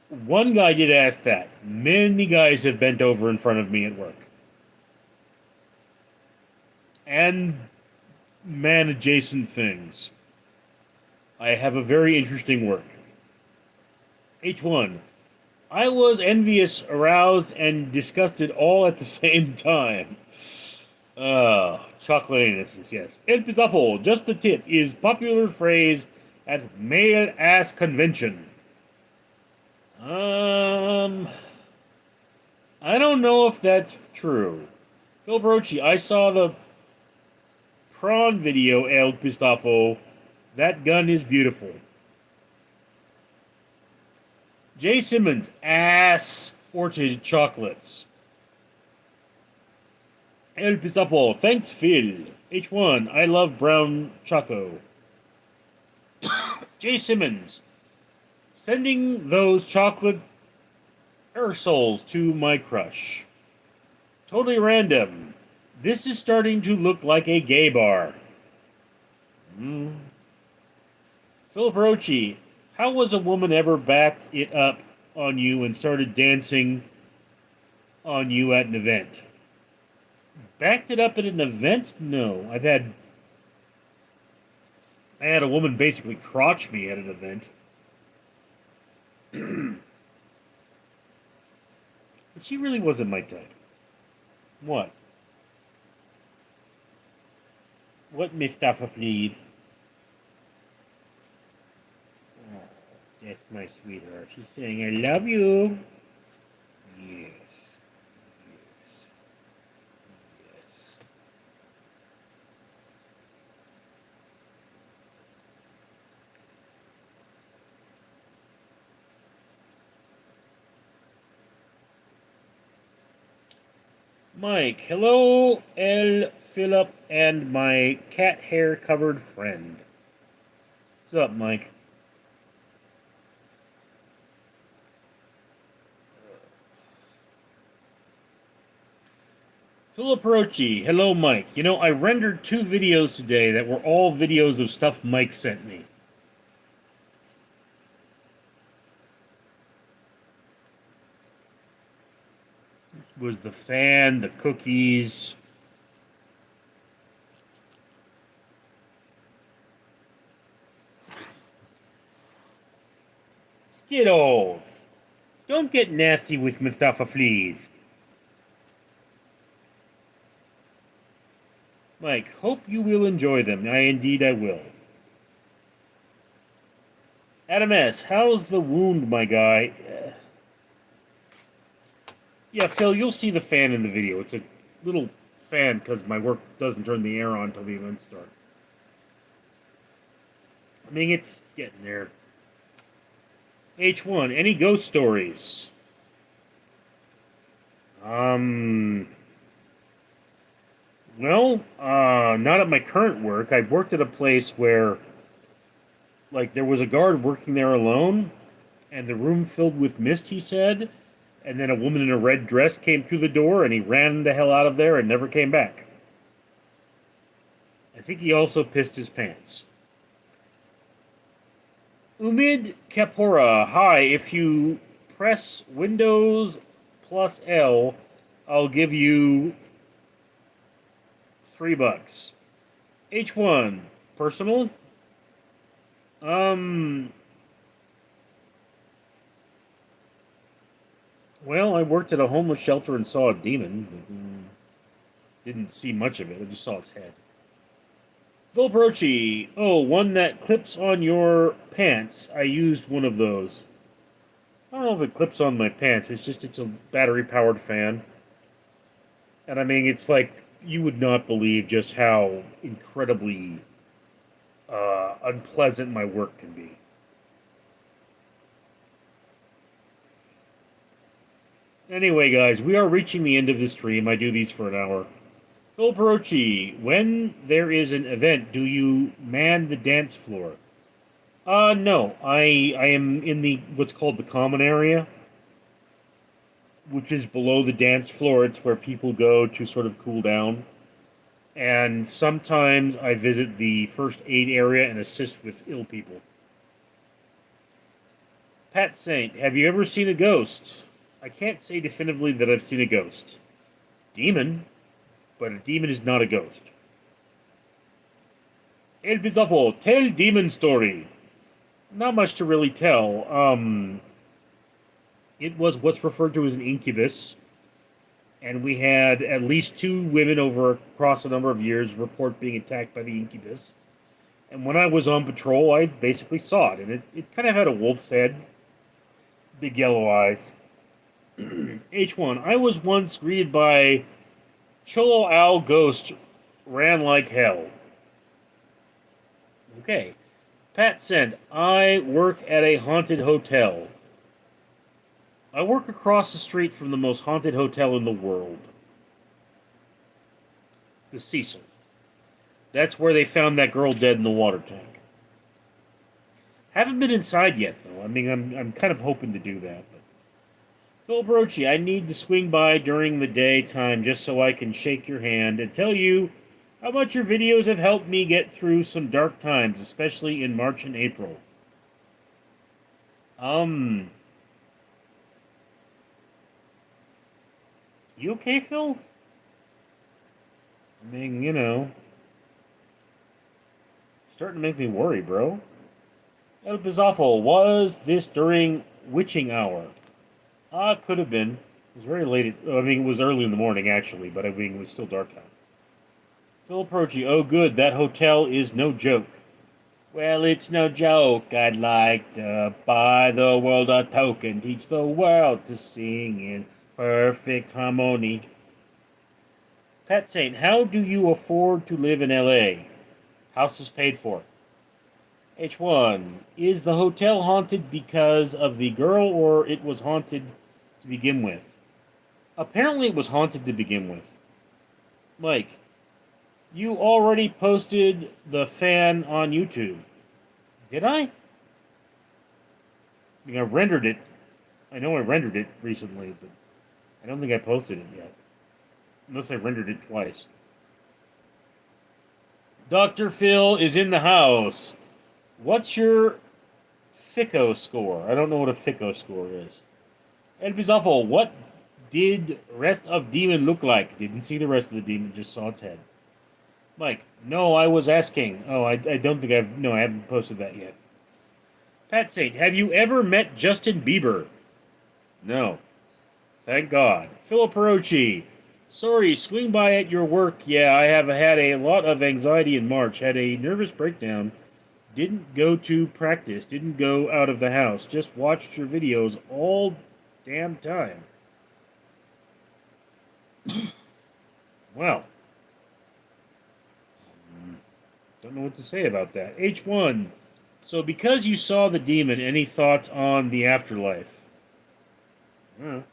one guy did ask that. Many guys have bent over in front of me at work. And man adjacent things. I have a very interesting work. H1. I was envious, aroused, and disgusted all at the same time. Chocolate anuses, yes. El Pizafo, just the tip, is popular phrase at male ass convention. I don't know if that's true. Phil Brochi, I saw the prawn video, El Pistafo. That gun is beautiful. Jay Simmons, ass orchid chocolates. El Pistafo, thanks Phil. H1, I love brown choco. Jay Simmons, sending those chocolate aerosols to my crush. Totally random. This is starting to look like a gay bar. Philip Rochi, how was a woman ever backed it up on you and started dancing on you at an event? Backed it up at an event? No. I had a woman basically crotch me at an event. But she really wasn't my type. What? What, Mustafa, please? Oh, that's my sweetheart. She's saying, I love you. Yes. Yes. Yes. Mike, hello, L. Philip, and my cat hair covered friend. What's up, Mike? Philip Rochi, hello, Mike. You know, I rendered 2 videos today that were all videos of stuff Mike sent me. It was the fan, the cookies. Skittles! Don't get nasty with Mustafa, please. Mike, hope you will enjoy them. I will. Adam S., how's the wound, my guy? Yeah, Phil, you'll see the fan in the video. It's a little fan because my work doesn't turn the air on until the events start. I mean, it's getting there. H1, any ghost stories? Well, not at my current work. I've worked at a place where, like, there was a guard working there alone, and the room filled with mist, he said, and then a woman in a red dress came through the door, and he ran the hell out of there and never came back. I think he also pissed his pants. Umid Kapora, hi, if you press Windows plus L, I'll give you $3. H1, personal? Well, I worked at a homeless shelter and saw a demon. But, didn't see much of it, I just saw its head. Phil Brochi, oh, one that clips on your pants. I used one of those. I don't know if it clips on my pants, it's a battery-powered fan. And I mean, it's like, you would not believe just how incredibly unpleasant my work can be. Anyway, guys, we are reaching the end of the stream. I do these for an hour. Phil Perochi, when there is an event, do you man the dance floor? No. I am in the what's called the common area, which is below the dance floor. It's where people go to sort of cool down. And sometimes I visit the first aid area and assist with ill people. Pat Saint, have you ever seen a ghost? I can't say definitively that I've seen a ghost. Demon, but a demon is not a ghost. El Bizarro, tell demon story. Not much to really tell. It was what's referred to as an incubus, and we had at least 2 women across a number of years report being attacked by the incubus. And when I was on patrol, I basically saw it, and it kind of had a wolf's head, big yellow eyes. H1, I was once greeted by Cholo Owl Ghost, ran like hell. Okay. Pat sent, I work at a haunted hotel. I work across the street from the most haunted hotel in the world. The Cecil. That's where they found that girl dead in the water tank. Haven't been inside yet, though. I mean, I'm kind of hoping to do that. But Phil Brochi, I need to swing by during the daytime just so I can shake your hand and tell you how much your videos have helped me get through some dark times, especially in March and April. You okay, Phil? I mean, starting to make me worry, bro. El Bizarro, was this during witching hour? Could have been. It was very late. It was early in the morning, actually, but it was still dark out. Phil Prochi, oh good, that hotel is no joke. Well, it's no joke. I'd like to buy the world a token, teach the world to sing in perfect harmony. Pat Saint, how do you afford to live in LA? House is paid for. H1, is the hotel haunted because of the girl, or it was haunted to begin with? Apparently it was haunted to begin with. Mike, you already posted the fan on YouTube. Did I? I mean, I rendered it. I know I rendered it recently, but I don't think I posted it yet. Unless I rendered it twice. Dr. Phil is in the house. What's your FICO score? I don't know what a FICO score is. El Bizarro, what did rest of demon look like? Didn't see the rest of the demon, just saw its head. Mike, no, I was asking. Oh, I don't think I've... No, I haven't posted that yet. Pat Saint, have you ever met Justin Bieber? No. Thank God. Philip Perochi, sorry, swing by at your work. Yeah, I have had a lot of anxiety in March. Had a nervous breakdown. Didn't go to practice. Didn't go out of the house. Just watched your videos all damn time. Well, don't know what to say about that. H1. So because you saw the demon, any thoughts on the afterlife? Phil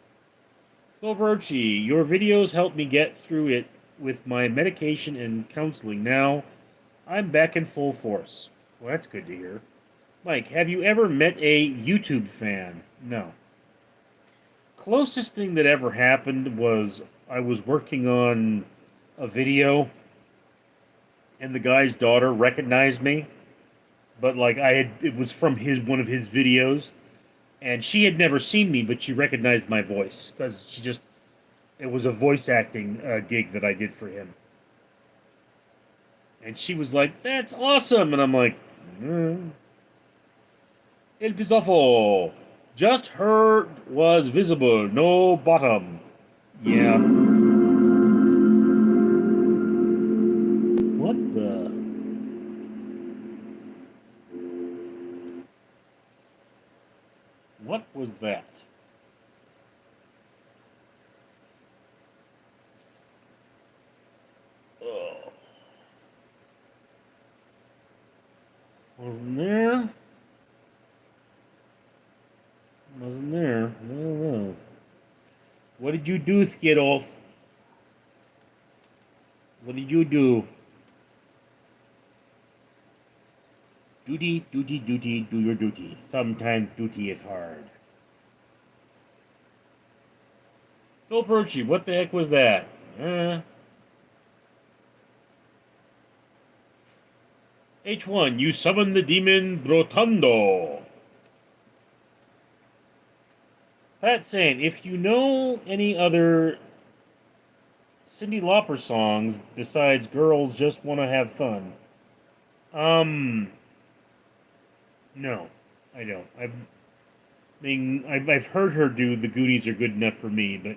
Rochi, your videos helped me get through it with my medication and counseling. Now, I'm back in full force. Well, that's good to hear. Mike, have you ever met a YouTube fan? No. Closest thing that ever happened was I was working on a video, and the guy's daughter recognized me, but like it was from one of his videos, and she had never seen me, but she recognized my voice because it was a voice acting gig that I did for him, and she was like, "That's awesome," and I'm like, El Pizofo, just heard was visible, no bottom. Yeah. What the? What was that? Oh. Wasn't there? Wasn't there? I don't know. What did you do, Skittles? What did you do? Duty, duty, duty, do your duty. Sometimes duty is hard. Phil Perchi, what the heck was that? H1, you summoned the demon Brotondo. Pat saying, if you know any other Cyndi Lauper songs besides Girls Just Want to Have Fun, no, I don't. I've heard her do The Goonies Are Good Enough for Me, but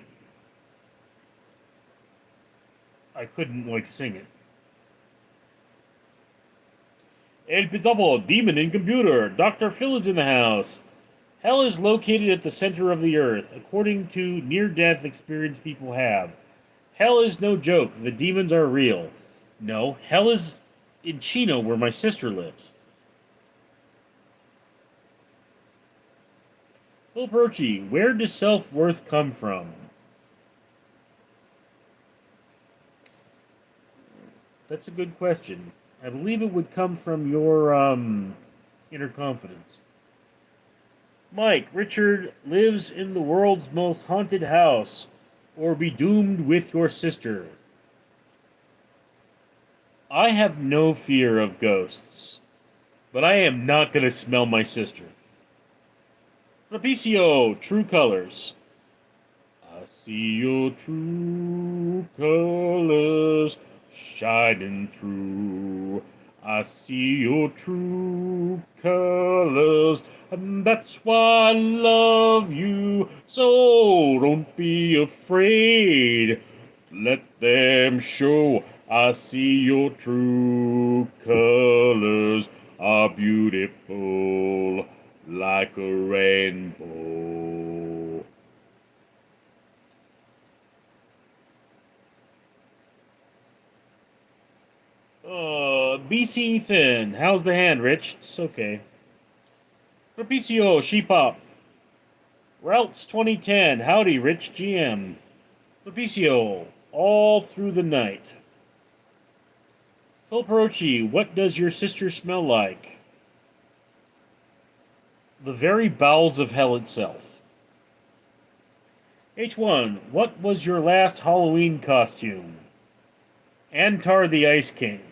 I couldn't, like, sing it. El Pitavo, Demon in Computer. Dr. Phil is in the house. Hell is located at the center of the earth, according to near-death experience people have. Hell is no joke. The demons are real. No, hell is in Chino, where my sister lives. Phil Perchi, where does self-worth come from? That's a good question. I believe it would come from your, inner confidence. Mike, Richard lives in the world's most haunted house, or be doomed with your sister. I have no fear of ghosts, but I am not going to smell my sister. Trapecio, True Colors. I see your true colors shining through. I see your true colors, and that's why I love you. So don't be afraid. Let them show. I see your true colors are beautiful like a rainbow. BC Ethan, how's the hand, Rich? It's okay. Propicio, Sheepop. Routes 2010, howdy, Rich GM. Propicio, all through the night. Phil Perochi, what does your sister smell like? The very bowels of hell itself. H1. What was your last Halloween costume? Antar the Ice King.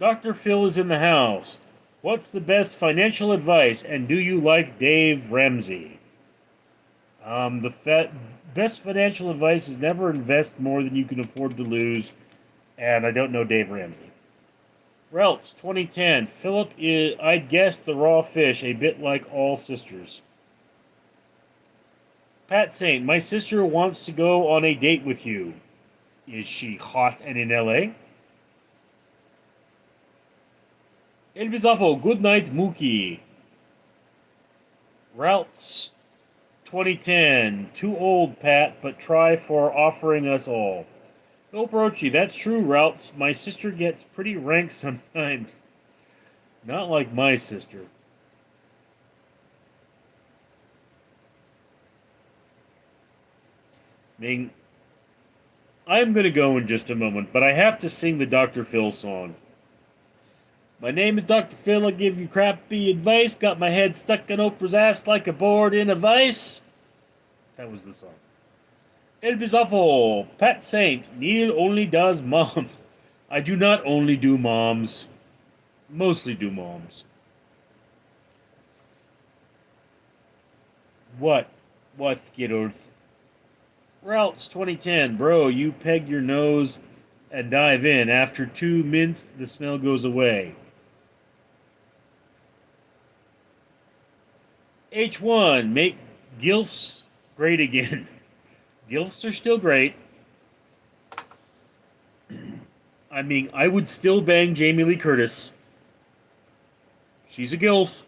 Dr. Phil is in the house. What's the best financial advice, and do you like Dave Ramsey? Best financial advice is never invest more than you can afford to lose, and I don't know Dave Ramsey. Relts, 2010. Philip is, I'd guess, the raw fish, a bit like all sisters. Pat Saint, my sister wants to go on a date with you. Is she hot and in LA? Elbizafo, good night, Mookie. Routes 2010. Too old, Pat, but try for offering us all. No, Brochi, that's true, Routes. My sister gets pretty rank sometimes. Not like my sister. Ming, I'm going to go in just a moment, but I have to sing the Dr. Phil song. My name is Dr. Phil, I give you crappy advice. Got my head stuck in Oprah's ass like a board in a vice. That was the song. El Bizarro, Pat Saint, Neal only does moms. I do not only do moms. Mostly do moms. What? What, Skittles? Routes 2010, bro, you peg your nose and dive in. After 2 minutes, the smell goes away. H1, make GILFs great again. GILFs are still great. I mean, I would still bang Jamie Lee Curtis. She's a GILF.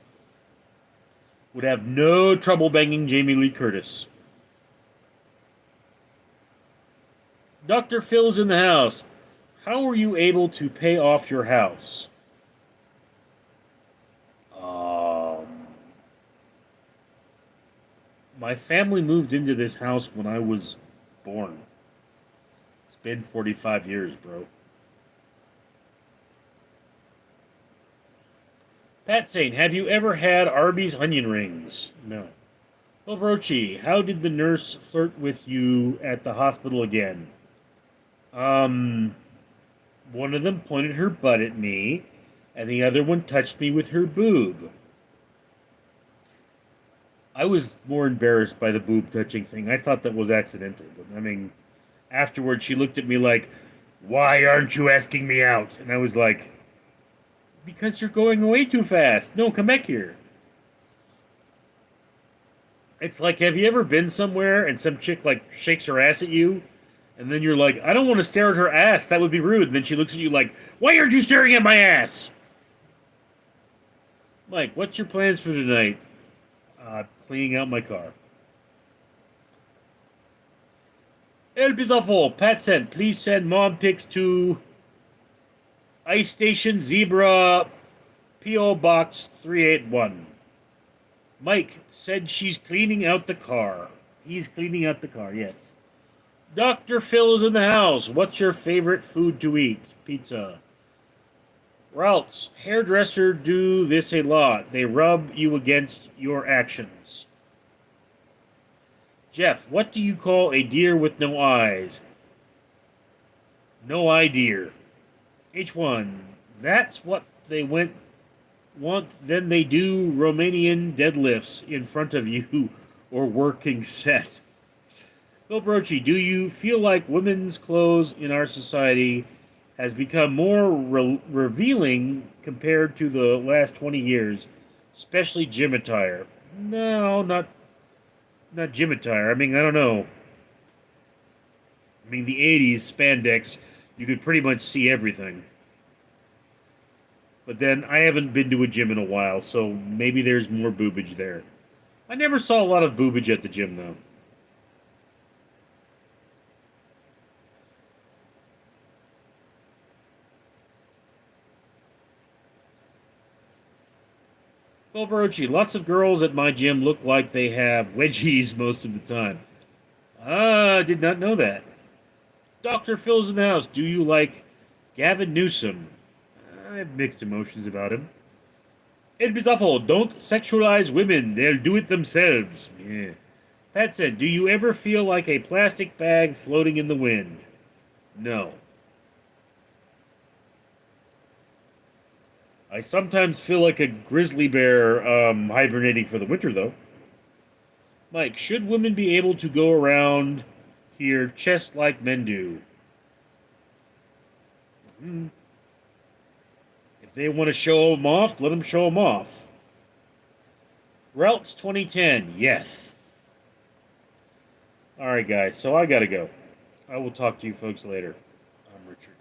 Would have no trouble banging Jamie Lee Curtis. Dr. Phil's in the house. How were you able to pay off your house? My family moved into this house when I was born. It's been 45 years, bro. Pat Saint, have you ever had Arby's onion rings? No. Well, Brochi, how did the nurse flirt with you at the hospital again? One of them pointed her butt at me, and the other one touched me with her boob. I was more embarrassed by the boob touching thing. I thought that was accidental, but I mean, afterwards she looked at me like, "Why aren't you asking me out?" And I was like, "Because you're going away too fast. No, come back here." It's like, have you ever been somewhere and some chick like shakes her ass at you, and then you're like, "I don't want to stare at her ass. That would be rude." And then she looks at you like, "Why aren't you staring at my ass?" Mike, what's your plans for tonight? Cleaning out my car. El Bizarro, Pat sent, please send mom pics to Ice Station Zebra P.O. Box 381. Mike said she's cleaning out the car. He's cleaning out the car, yes. Dr. Phil is in the house. What's your favorite food to eat? Pizza. Routes, hairdresser do this a lot. They rub you against your actions. Jeff, what do you call a deer with no eyes? No eye deer. H1, that's what they want, then they do Romanian deadlifts in front of you or working set. Bill Brochi, do you feel like women's clothes in our society has become more revealing compared to the last 20 years, especially gym attire? No, not gym attire. I mean, I don't know. I mean, the 80s spandex, you could pretty much see everything. But then, I haven't been to a gym in a while, so maybe there's more boobage there. I never saw a lot of boobage at the gym, though. Well, Baruchi, lots of girls at my gym look like they have wedgies most of the time. I did not know that. Dr. Phil's in the house. Do you like Gavin Newsom? I have mixed emotions about him. It is awful. Don't sexualize women. They'll do it themselves. Yeah. Pat said, do you ever feel like a plastic bag floating in the wind? No. I sometimes feel like a grizzly bear hibernating for the winter, though. Mike, should women be able to go around here chest like men do? If they want to show them off, let them show them off. Routes 2010, yes. All right, guys, so I got to go. I will talk to you folks later. I'm Richard.